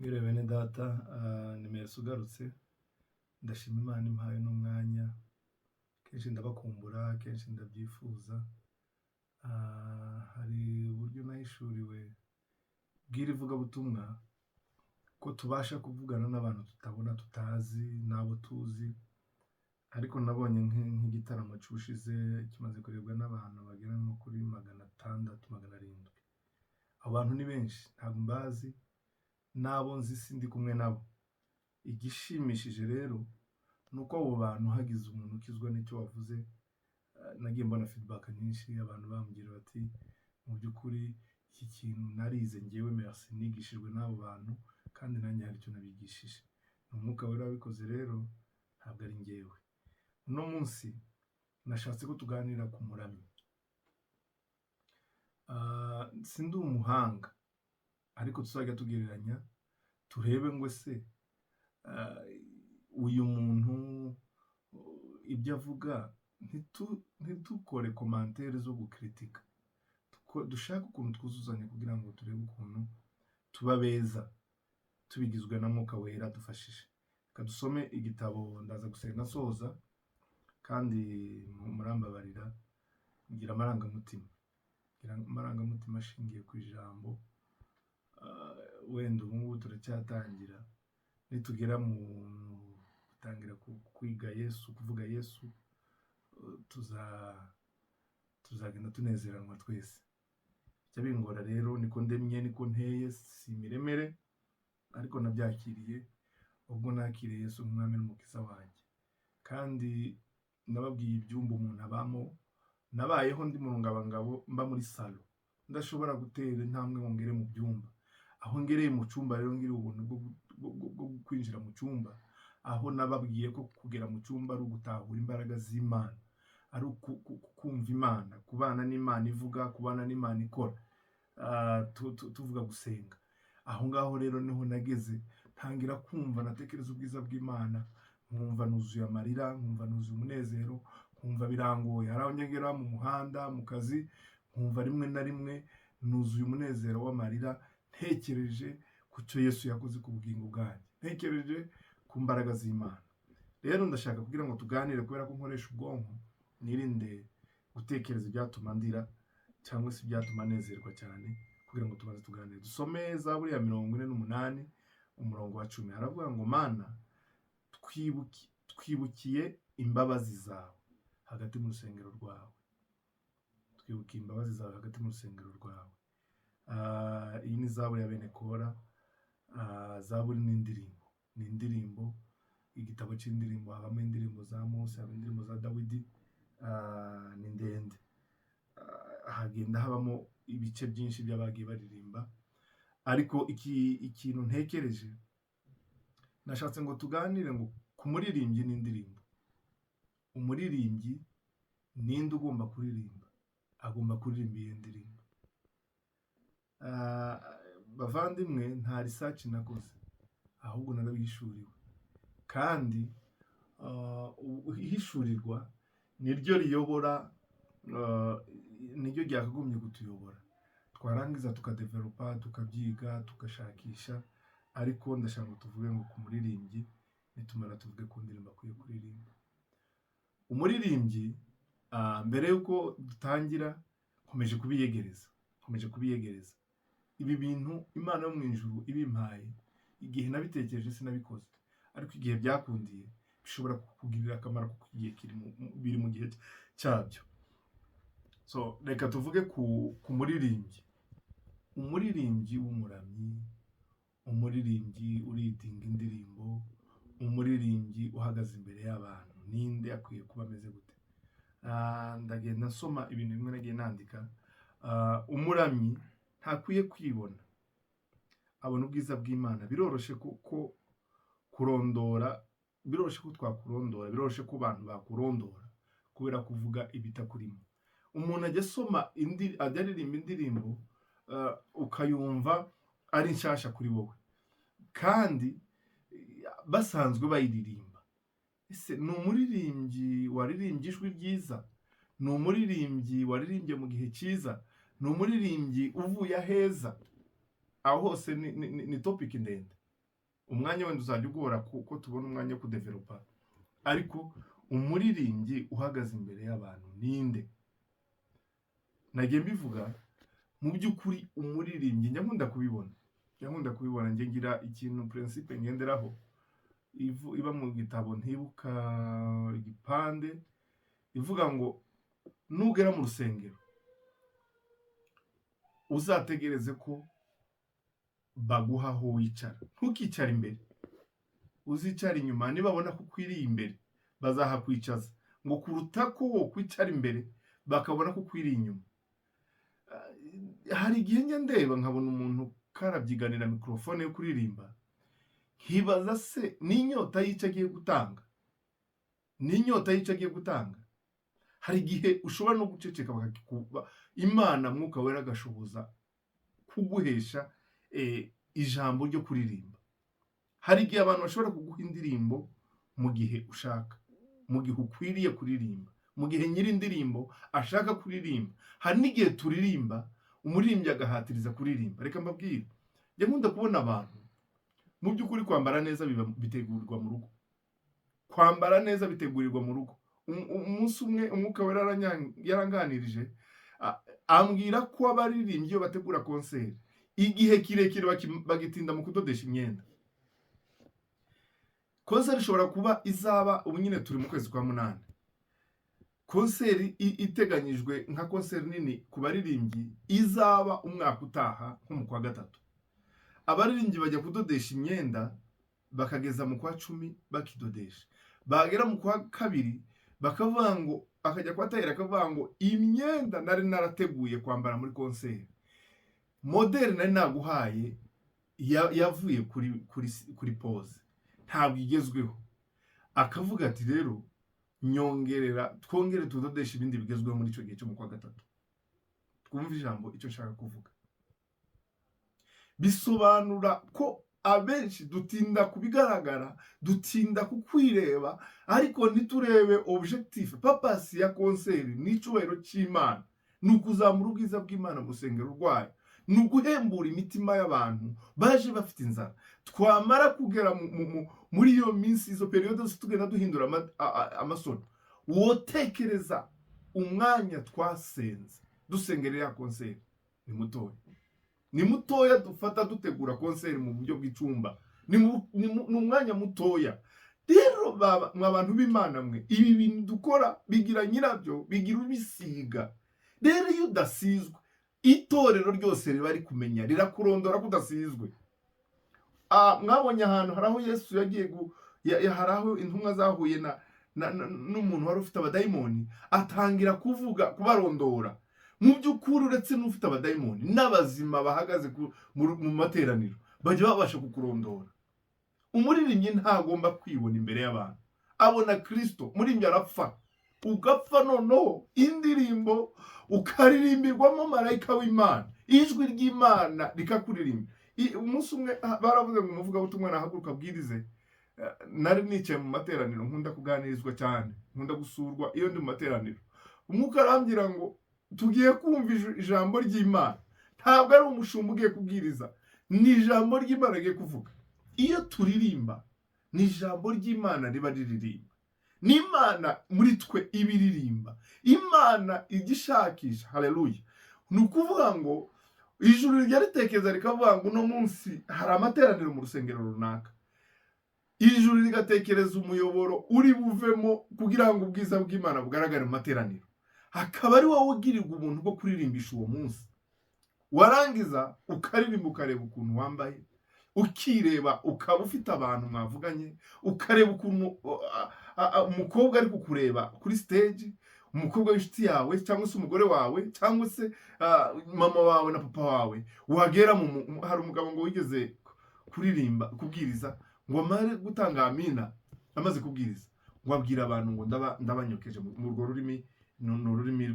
Mwiriwe bene data, ni Merci ugarutse. Ndashima Imana impaye n'umwanya. Kenshi ndabakumbura, kenshi ndabyifuza. Hari uburyo nahishuriwe bw'iri ivugabutumwa ko tubasha kuvugana n'abantu tutabona, tutazi, n'abo tuzi. Ariko nabonye nk'igitaramo cyushize kimaze kurebwa n'abantu bagera nko kuri 600, 700. Abo bantu ni benshi, ntabwo mbazi, n'abo nzi sindi kumwe nabo. Igishimishije rero nuko abo bantu hagize umuntu ukizwa n'icyo wavuze. Nagiye mbona feedback nyinshi, abantu bambwira bati mu by'ukuri iki kintu narize ngewe Merci nigishijwe n'abo bantu, kandi nanjye hari icyo nabigishije. Ni umwuka wera wabikoze rero, ntabwo ari ngewe. Uno munsi nashatse ko tuganira ku muramyi. Sindi umuhanga, ariko tuzajya tugereranya turebe ngo se uyu muntu ibyo avuga, ntitukore commentaire zo gukritika. Dushaka ukuntu twuzuzanya kugira ngo turebe ukuntu tuba beza, tubigizwe na mwuka wera dufashije. Reka dusome igitabo, ndaza gusenga soza, kandi murambabarira ngira amarangamutima ashingiye ku ijambo. Wenda ubu ngubu turacyatangira, nitugera mu gutangira kwiga Yesu, kuvuga Yesu, tuzagenda tunezeranwa twese. Icyo bingora rero niko ndemye, niko nteye, si imiremere, ariko nabyakiriye ubwo nakiriye Yesu nk'umwami n'umukiza wanjye. Kandi nababwiye ibyumba umuntu abamo. Nabayeho ndi mu rungabangabo, mba muri salo, ndashobora gutera intambwe ngo ngere mu byumba. Aho ngereye mu cyumba rero ngiri ubuntu bwo kwinjira mu cyumba, aho nababwiye ko kugera mu cyumba ari ugutahura imbaraga z'Imana, ari kumva Imana, kubana n'Imana ivuga, kubana n'Imana ikora, tuvuga gusenga. Aho ngaho rero niho nageze, ntangira kumva, natekereza ubwiza bw'Imana, nkumva nuzuye amarira, nkumva nuzuye umunezero, nkumva birangoye. Hari aho ngera mu muhanda, mu kazi, nkumva rimwe na rimwe nuzuye umunezero w'amarira, ntekereje ku cyo Yesu yakoze ku bugingo bwanjye, ntekereje ku mbaraga z'Imana. Rero ndashaka kugira ngo tuganire, kubera ko nkoresha ubwonko, nirinde gutekereza ibyatuma ndira cyangwa se ibyatuma nezerwa cyane, kugira ngo tumaze tuganire. Dusome Zaburi ya 48 umurongo wa 10. Haravuga ngo Mana, twibukiye imbabazi zawe hagati mu rusengero rwawe. Twibukiye imbabazi zawe hagati mu rusengero rwawe. Iyi ni Zaburi ya bene Kora. Zaburi ni indirimbo, igitabo cy'indirimbo. Habamo indirimbo za Mose, habamo indirimbo za Dawidi, ni ndende. Hagenda habamo ibice byinshi by'abagiye baririmba. Ariko ikintu ntekereje, nashatse ngo tuganire ngo ku muririmbyi n'indirimbo. Umuririmbyi ninde ugomba kuririmba? Agomba kuririmba iyo ndirimbo. Bavandimwe, nta research nakoze, ahubwo narabihishuriwe. Kandi ihishurirwa niryo riyobora, niryo ryakagombye kutuyobora. Twarangiza tukadevelopa, tukabyiga, tugashakisha. Ariko ndashaka ngo tuvuge ngo ku muririmbyi, nitumara tuvuge ku ndirimbo akwiye kuririmba. Umuririmbyi, mbere yuko dutangira, nkomeje kubiyegereza. Ibi bintu Imana yo mu ijuru ibimpaye, igihe nabitekereje sinabikoze, ariko igihe byakundiye bishobora kukugirira akamaro, kuko igihe biri mu gihe cyabyo. So reka tuvuge ku muririmbyi. Umuririmbyi w'umuramyi, umuririmbyi uridinga indirimbo, umuririmbyi uhagaze imbere y'abantu, ninde akwiye kuba ameze gute? Ndagenda nsoma ibintu bimwe nagiye nandika. Umuramyi ntakwiye kwibona, abona ubwiza bw'Imana. Biroroshe ko kurondora, biroroshe ko twakurondora, biroroshe ko abantu bakurondora kubera kuvuga ibitakurimo. Umuntu ajya asoma ajya aririmba indirimbo, ukayumva ari nshyashya kuri wowe, kandi basanzwe bayiririmba. Ese ni umuririmbyi waririmbye ijwi ryiza? Ni umuririmbyi waririmbye mu gihe cyiza? Ni umuririmbyi uvuye aheza? Aho hose ni topic ndende. umwanya wenda uzajya ugora kuko tubona umwanya wo kudevelopa, ariko umuririmbyi uhagaze imbere y'abantu ninde? Nagiye mbivuga mu by'ukuri umuririmbyi nkunda kubibona njye ngira ikintu principe ngenderaho iba mu gitabo ntibuka igipande ivuga ngo nugera mu rusengero uzategereze ko baguha aho wicara, ntukicare imbere, uzicara inyuma, nibabona ko ukwiriye imbere bazahakwicaza, ngo kuruta ko wo kwicara imbere bakabona ko ukwiriye inyuma. Hari igihe njya ndeba nkabona umuntu karabyiganira mikrofone yo kuririmba, nkibaza se n'inyota y'icyo agiye gutanga, hari igihe ushobora no guceceka bakikuba, Imana mwuka wera agashoboza kuguhesha ijambo ryo kuririmba. Hari igihe abantu bashobora kuguha indirimbo mu gihe ushaka, mu gihe ukwiriye kuririmba, mu gihe nyiri indirimbo ashaka kuririmba. Hari n'igihe turirimba umuririmbyi agahatiriza kuririmba. Reka mbabwire, njye nkunda kubona abantu mu by'ukuri kwambara neza bitegurirwa mu rugo, umunsi umwe umwuka wera yaranganirije ambwira ko abaririmbyi iyo bategura konseri igihe kirekire bagitinda mu kudodesha imyenda. Konseri ishobora kuba izaba, ubu nyine turi mu kwezi kwa munani, konseri iteganyijwe nka konseri nini ku baririmbyi izaba umwaka utaha nko mu kwa gatatu. Abaririmbyi bajya kudodesha imyenda bakageza mu kwa 10 bakidodesha, bagera mu kwa kabiri bakavuga ngo, akajya kwatahira akavuga ngo imyenda nari narateguye kwambara muri konseri, modeli nari naguhaye yavuye kuri pose, ntabwo igezweho. Akavuga ati rero nyongerera, twongere tudodesha ibindi bigezweho muri icyo gihe cyo mu kwa gatatu. Twumva ijambo icyo nshaka kuvuga. Bisobanura ko abenshi dutinda kubigaragara, dutinda kukwireba, ariko niturebe objectif purpose ya konseri n'icubahiro cy'Imana, nukuzamura ubwiza bw'Imana mu rusengero rwayo, nuguhembura imitima y'abantu baje bafite inzara. Twamara kugera muri iyo minsi, izo periode tugenda duhindura amasoni, wotekereza umwanya twasenze dusengerera ya konseri ni mutoya dufata dutegura konseri mu buryo bw'icumba, ni umwanya mutoya. Rero abantu b'Imana mwe, ibi bintu dukora bigira nyirabyo, bigira ubisiga. Rero iyo udasizwe, itorero ryose riba ari kumenya, rirakurondora kudasizwe. Mwabonye ahantu haraho Yesu yagiye haraho intumwa zahuye n'umuntu wari ufite abadayimoni, atangira kubarondora. Mu by'ukuri uretse n'ufite abadayimoni n'abazima bahagaze mu materaniro bajya babasha kukurondora. Umuririmbyi ntagomba kwibona imbere y'abantu, abona Kristo. Umuririmbyi arapfa, ugapfa noneho indirimbo ukaririmbirwamo marayika w'Imana, ijwi ry'Imana rikakuririmba. Umunsi umwe baravuze ngo umuvugabutumwa nahaguruka abwirize, nari nicaye mu materaniro, nkunda kuganirizwa cyane, nkunda gusurwa iyo ndi mu materaniro. Umwuka arambwira ngo tugiye kumva ijambo ry'Imana, ntabwo ari umushumba ugiye kubwiriza, ni ijambo ry'Imana agiye kuvuga. Iyo turirimba ni ijambo ry'Imana riba riririmba, n'Imana muri twe ibiririmba, Imana igishakisha. Haleluya! Ni ukuvuga ngo ijuru ryaritekereza rikavuga ngo uno munsi hari amateraniro mu rusengero runaka, ijuru rigatekereza umuyoboro uri buvemo kugira ngo ubwiza bw'Imana bugaragare mu materaniro, hakaba ari wowe ugirirwa ubuntu bwo kuririmbisha uwo munsi. Warangiza ukaririmba, ukareba ukuntu wambaye, ukireba, ukaba ufite abantu mwavuganye, ukareba ukuntu umukobwa ari kukureba kuri stage, umukobwa w'inshuti yawe cyangwa se umugore wawe cyangwa se mama wawe na papa wawe. Wagera hari umugabo ngo wigeze kubwiriza, ngo amare gutanga amina, amaze kubwiriza ngo abwira abantu ngo ndabanyokeje mu rwo rurimi, n'ururimi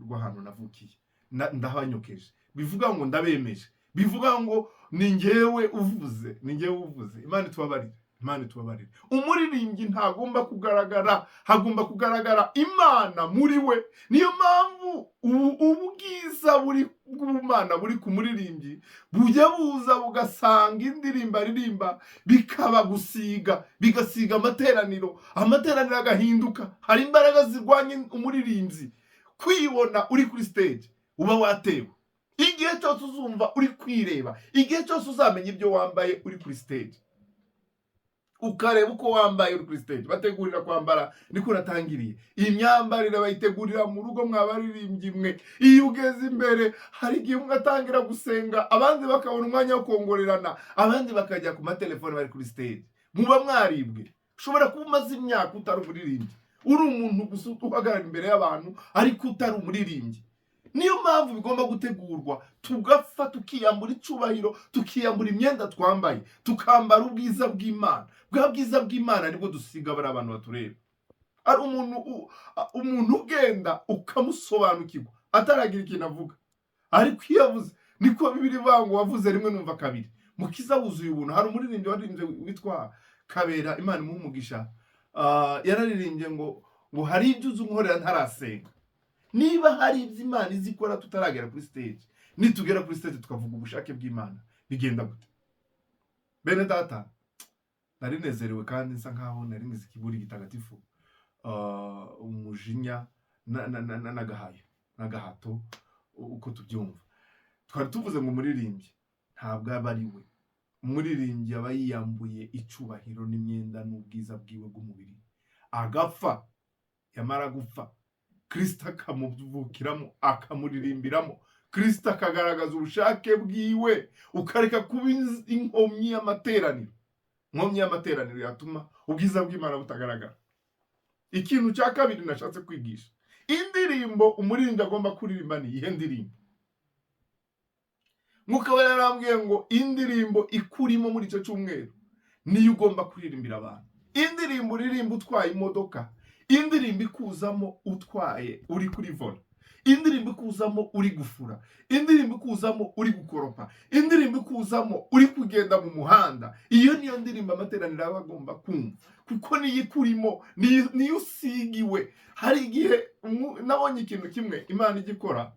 rw'ahantu navukiye, ndabanyokeje. Bivuga ngo ndabemeje, bivuga ngo ni njyewe uvuze. Imana itubabarire. Imana tubabarire. Umuririmbyi ntagomba kugaragara, hagomba kugaragara Imana muri we. Niyo mpamvu ubwiza buri bw'Imana buri ku muririmbyi bujya buza bugasanga indirimbo aririmba bikaba gusiga, bigasiga amateraniro agahinduka. Hari imbaraga zirwanya umuririmbyi kwibona uri kuri stage, uba watewe. Igihe cyose uzumva uri kwireba, igihe cyose uzamenya ibyo wambaye uri kuri stage, ukareba uko wambaye uri kuri stage. Bategurira kwambara niko natangiriye. Iyi myambarire bayitegurira mu rugo mwabaririmbyi mwe. Iyo ugeze imbere hari igihe umwe atangira gusenga, abandi bakabona umwanya wo kongorerana, abandi bakajya ku matelefone bari kuri stage. Muba mwaribwe. Ushobora kuba umaze imyaka utari umuririmbyi, uri umuntu gusa uhagarara imbere y'abantu ariko utari umuririmbyi. Niyo mpamvu bigomba gutegurwa, tugapfa tukiyambura icubahiro, tukiyambura imyenda twambaye, tukambara ubwiza bw'Imana. Bwa bwiza bw'Imana nibwo dusiga bari abantu batureba. Ari umuntu ugenda ukamusobanukirwa ataragira ikintu avuga, ariko iyo avuze niko Bibiri bango wavuze rimwe numva kabiri. Mukiza wuzuye ubuntu. Hari umuririmbyi waririmbye witwa Kabera, Imana imumugisha, yararirimbye ngo hari ibyo uzi unkorera ntarasenga. Niba hari ibyo Imana izikora tutaragera kuri stage, nitugera kuri stage tukavuga ubushake bw'Imana, bigenda gute? Bene data, nari nezerewe kandi nsa nkaho nari ngize ikiburi gitagatifu, umujinya n'agahato uko tubyumva. Twari tuvuze ngo umuririmbyi ntabwo aba ari we. Umuririmbyi aba yiyambuye icubahiro n'imyenda n'ubwiza bwiwe bw'umubiri, agapfa. Yamara gupfa, Kristo akamuvukiramo, akamuririmbiramo. Kristo akagaragaza ubushake bwiwe, ukareka kuba inkomyi y'amateraniro. Inkomyi y'amateraniro yatuma ubwiza bw'Imana butagaragara. Ikintu cya kabiri nashatse kwigisha, indirimbo umuririmbyi agomba kuririmba ni iyihe ndirimbo. Mwuka we yarambwiye ngo indirimbo ikurimo muri icyo cyumweru niyo ugomba kuririmbira abantu. Indirimbo uririmba utwaye imodoka, indirimbo ikuzamo utwaye uri kuri vola, indirimbo ikuzamo uri gufura, indirimbo ikuzamo uri gukoropa, indirimbo ikuzamo uri kugenda mu muhanda. Iyo niyo ndirimbo amateraniro aba agomba kumva, kuko niyo ikurimo, niyo usigiwe. Hari igihe nabonye ikintu kimwe Imana igikora,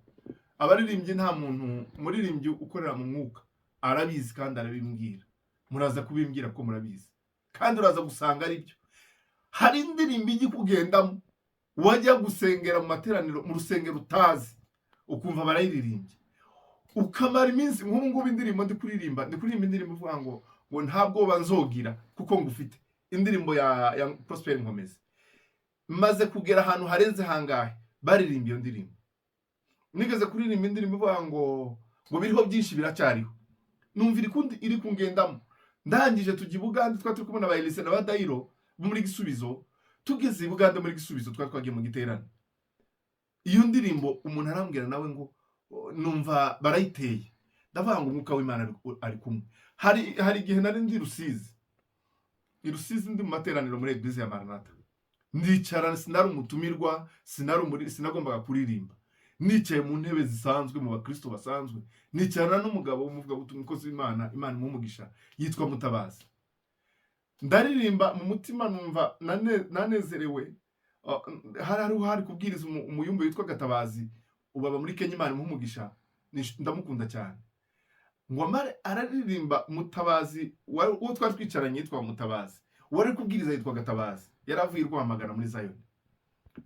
abaririmbyi nta muntu umuririmbyi ukorera mu mwuka arabizi kandi arabimbwira. Muraza kubimbwira ko murabizi kandi uraza gusanga ari byo. Hari indirimbo ijya kugendamo, wajya gusengera mu materaniro mu rusengero utazi, ukumva barayiririmbye, ukamara iminsi. Nk'ubu ngubu indirimbo ndi kuririmba indirimbo ivuga ngo ntabwo banzogira kuko ngufite, indirimbo ya Prosper Nkomezi. Maze kugera ahantu harenze hangahe baririmba iyo ndirimbo. Nigeze kuririmba indirimbo ivuga ngo biriho byinshi biracyariho, numva iri kungendamo. Ndangije tujya i Bugande, twa turi kubona abayelise na badayiro muri Gisubizo. Tugeze i Bugande muri Gisubizo, twagiye mu giterane. Iyo ndirimbo umuntu arambwira nawe ngo numva barayiteye. Ndavuga ngo umwuka w'Imana ari kumwe. Hari igihe nari ndi Rusizi ndi mu materaniro muri Eglise ya Maranatha. Ndicara, sinari umutumirwa, sinagombaga kuririmba. Nicaye mu ntebe zisanzwe mu bakristo basanzwe, nicarana n'umugabo w'umuvuga butumwa umukozi w'Imana, Imana imumugisha, yitwa Mutabazi. Ndaririmba mu mutima numva nanezerewe. Hari kubwiriza umuyumbe witwa Gatabazi, ubaba muri Kenya, Imana imumugisha, ndamukunda cyane. Ngo araririmba Mutabazi, uwo twari twicaranye yitwa Mutabazi, wari kubwiriza yitwa Gatabazi, yaravuye Rwamagana muri Zion.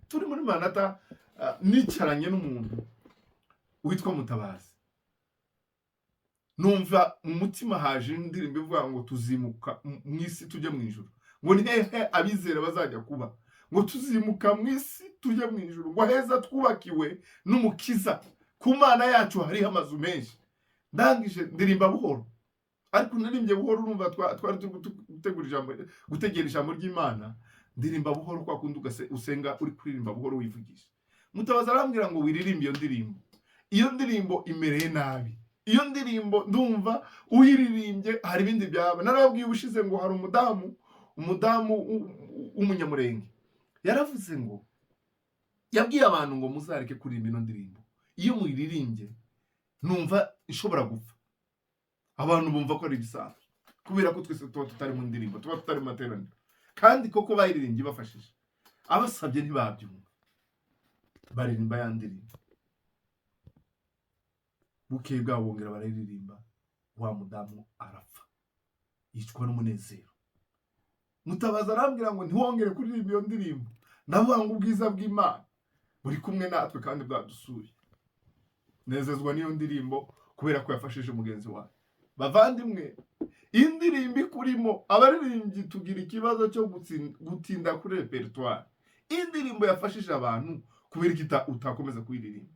Turi muri Manata, nicaranye n'umuntu witwa Mutabazi, numva mu mutima haje indirimbo ivuga ngo tuzimuka mu isi tujye mu ijuru. Ngo ni hehe abizera bazajya kuba, ngo tuzimuka mu isi tujye mu ijuru, ngo heza twubakiwe n'umukiza, ku Mana yacu hariho amazu menshi. Ndangije ndirimba buhoro, ariko narimbye buhoro, urumva twari gutegera ijambo ry'Imana. Ndirimba buhoro kwa kundi usenga uri kuririmba buhoro wivugisha. Mutabazi arambwira ngo wiririmbe iyo ndirimbo. Iyo ndirimbo imereye nabi. Iyo ndirimbo ndumva uyiririmbye hari ibindi byaba. Narababwiye ubushize ngo hari umudamu w'umunyamurenge yaravuze ngo yabwiye abantu ngo muzareke kuririmba ino ndirimbo. Iyo muyiririmbye numva ishobora gupfa. Abantu bumva ko ari ibisanzwe. kubera ko twese tuba tutari mu ndirimbo, tuba tutari mu materaniro, kandi koko bayiririmbye bafashije, abasabye ntibabyumva, baririmba ya ndirimbo, bukeye bwabo bongera bararirimba, wa mudamu arapfa, yicwa n'umunezero. Mutabazi arambwira ngo ntiwongere kuririmba iyo ndirimbo, ndavuga ngo ubwiza bw'Imana buri kumwe natwe kandi bwadusuye. Nezezwa n'iyo ndirimbo kubera ko yafashije mugenzi wawe. Bavandimwe, indirimbo ikurimo, abaririmbyi tugira ikibazo cyo gutinda kuri repertoire. Indirimbo yafashije abantu, kubera iki utakomeza kuyiririmba?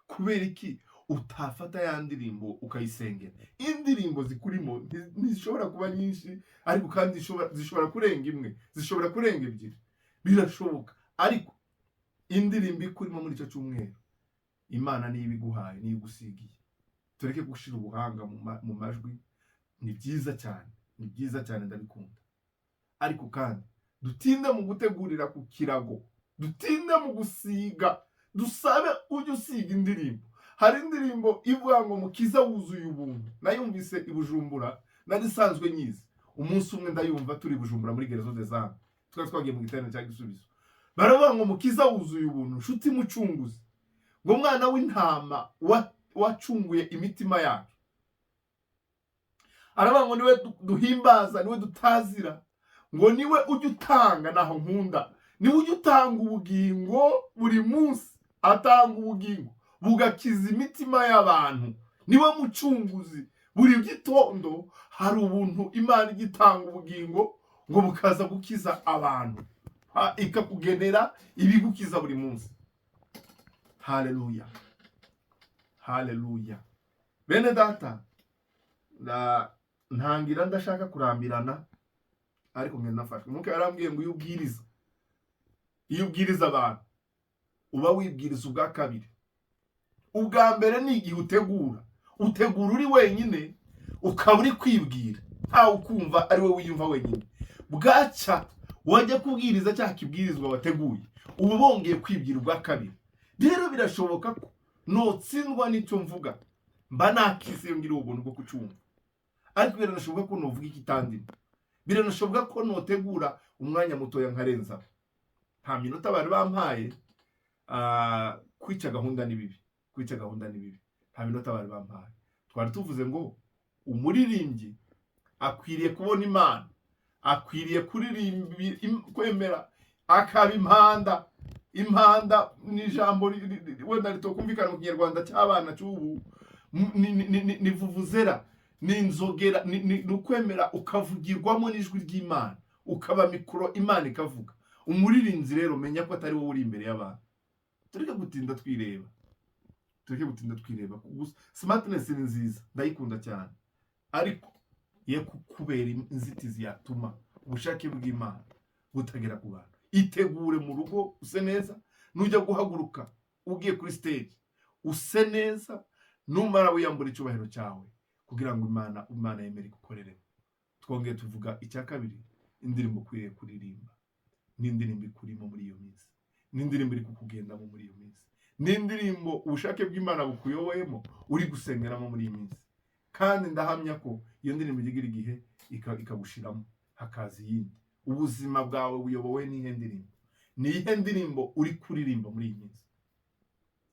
Kubera iki utafata ya ndirimbo ukayisengera? Indirimbo zikurimo ntizishobora kuba nyinshi, ariko kandi zishobora kurenga imwe, zishobora kurenga ebyiri, birashoboka. Ariko indirimbo ikurimo muri icyo cyumweru, Imana niyo ibiguhaye, niyo igusigiye. Tureke gushira ubuhanga mu majwi, ni byiza cyane, ni byiza cyane, ndabikunda. Ariko kandi dutinde mu gutegurira ku kirago, dutinde mu gusiga, dusabe ujye usiga indirimbo. Hari indirimbo ivuga ngo mukiza wuzuye ubuntu, nayumvise i Bujumbura, nari sanzwe nyizi. Umunsi umwe ndayumva turi Bujumbura muri Gerezo des Anges, twari twagiye mu giterane cya Gisubizo. Baravuga ngo mukiza wuzuye ubuntu, nshuti mucunguzi, ngo mwana w'intama wacunguye imitima yacu. Aravuga ngo niwe duhimbaza, niwe dutazira, ngo niwe ujya utanga, naho nkunda, niwe ujya utanga ubugingo buri munsi, atanga ubugingo bugakiza imitima y'abantu, niwe mucunguzi. Buri gitondo hari ubuntu Imana igitanga ubugingo ngo bukaza gukiza abantu, ikakugenera ibigukiza buri munsi. Haleluya, haleluya. Bene data, ntangira ndashaka kurambirana, ariko mwe nafashwe. Mwuka yarambwiye ngo iyo ubwiriza abantu, uba wibwiriza ubwa kabiri. Ubwa mbere ni igihe utegura uri wenyine, ukaba uri kwibwira, ntawe ukumva, ari we wiyumva wenyine. Bwaca wajya kubwiriza cya kibwirizwa wateguye, uba bongeye kwibwira ubwa kabiri. Rero birashoboka ko notsindwa n'icyo mvuga, mba nakize iyo ngira ubuntu bwo kucyumva. Ariko biranashoboka ko novuga ikitandimo, biranashoboka ko notegura umwanya mutoya nkarenza. Nta minota bari bampaye, kwica gahunda ni bibi, kwica gahunda ni bibi. Nta minota bari bampaye. Twari tuvuze ngo umuririmbyi akwiriye kubona Imana, akwiriye kuririmba, kwemera, akaba impanda ni ijambo wenda ritokumvikana mu Kinyarwanda cy'abana cy'ubu, ni vuvuzera, ni inzogera, ni ukwemera ukavugirwamo n'ijwi ry'Imana, ukaba mikoro Imana ikavuga. Umuririmbyi rero menya ko atari wowe uri imbere y'abantu. Tureke gutinda twireba, tureke gutinda twireba. Smartness ni nziza, ndayikunda cyane, ariko ye kubera inzitizi yatuma ubushake bw'Imana butagera ku bantu. Itegure mu rugo use neza, nujya guhaguruka ugiye kuri stage use neza, numara wiyambura icyubahiro cyawe, kugira ngo Imana yemere gukorere. Twongeye tuvuga icya kabiri, indirimbo ukwiriye kuririmba, n'indirimbo ikurimo muri iyo minsi, n'indirimbo iri kukugendamo muri iyo minsi, n'indirimbo ubushake bw'Imana bukuyoboyemo, uri gusengeramo muri iyi minsi. Kandi ndahamya ko iyo ndirimbo igira igihe ikagushiramo, hakaza iyindi. Ubuzima bwawe buyobowe n'ihe ndirimbo? Nihe ndirimbo uri kuririmba muri iyi minsi?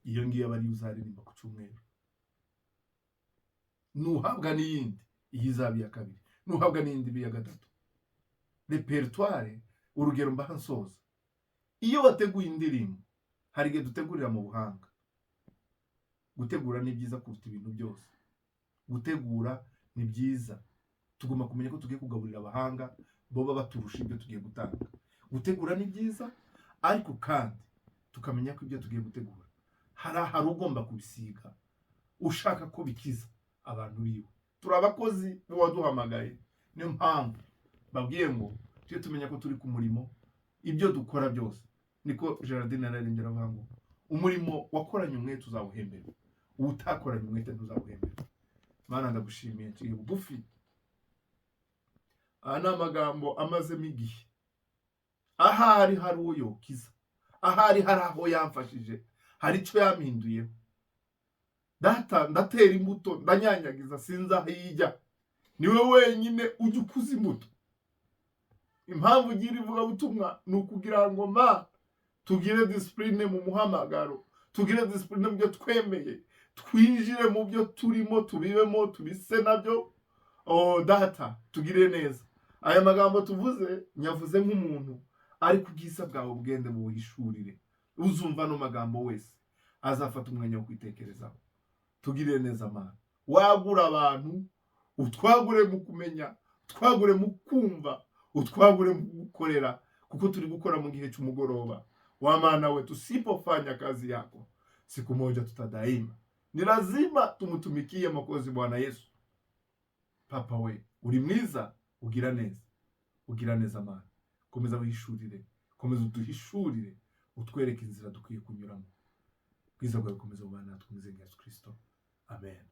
Iyo ngiyo aba ari uzaririmba ku cyumweru. Nuhabwa n'iyindi, iyi izaba iya kabiri. Nuhabwa n'iyindi biya gatatu. Repertoire, urugero mbaha nsoza. Iyo wateguye indirimbo, hari igihe dutegurira mu buhanga. Gutegura ni byiza kuruta ibintu byose. Gutegura ni byiza. Tugomba kumenya ko tugiye kugaburira abahanga, boba baturusha ibyo tugiye gutanga. Gutegura ni byiza, ariko kandi tukamenya ko ibyo tugiye gutegura hari ugomba kubisiga, ushaka ko bikiza abantu biwe. Turi abakozi waduhamagaye, niyo mpamvu babwiye ngo tujye tumenya ko turi ku murimo, ibyo dukora byose. Niko Gerardine yararimbye aravuga ngo umurimo wakoranye umwete uzawuhemberwa, utakoranye umwete ntuzawuhemberwa. Mana ndagushimiye, ngiye bugufi. Ni amagambo amazemo igihe. Ahari hari uwo yokiza, ahari hari aho yamfashije, hari icyo yampinduyeho. Data, ndatera imbuto, ndanyanyagiza, sinzi aho ijya. niwe wenyine ujya ukuza imbuto. Impamvu ugira ivugabutumwa ni ukugira ngo tugire disipurine mu muhamagaro, tugire disipurine mu byo twemeye, twinjire mu byo turimo, tubibemo, tubise nabyo. Data tugire neza. Aya magambo tuvuze nyavuze nk'umuntu ariko ubwiza bwawe bugende buhishurire. Uzumva no magambo wese azafata umwanya wo kwitekerezaho. Tugire neza Mana. Wagura abantu, utwagure mu kumenya, utwagure mu kumva, utwagure mu gukorera, kuko turi gukora mu gihe cy'umugoroba. Wa Mana we, tusipofanya kazi yako siku moja tutadaima. Ni lazima tumutumikie Mwokozi Bwana Yesu. Papa we, uri mwiza, ugira neza. Ugira neza Mana. Komeza wihishurire, komeza uduhishurire, utwereke inzira dukwiye kunyuramo. Bwiza bwawe komeza ubane natwe mu izina rya Yesu Kristo. Amen.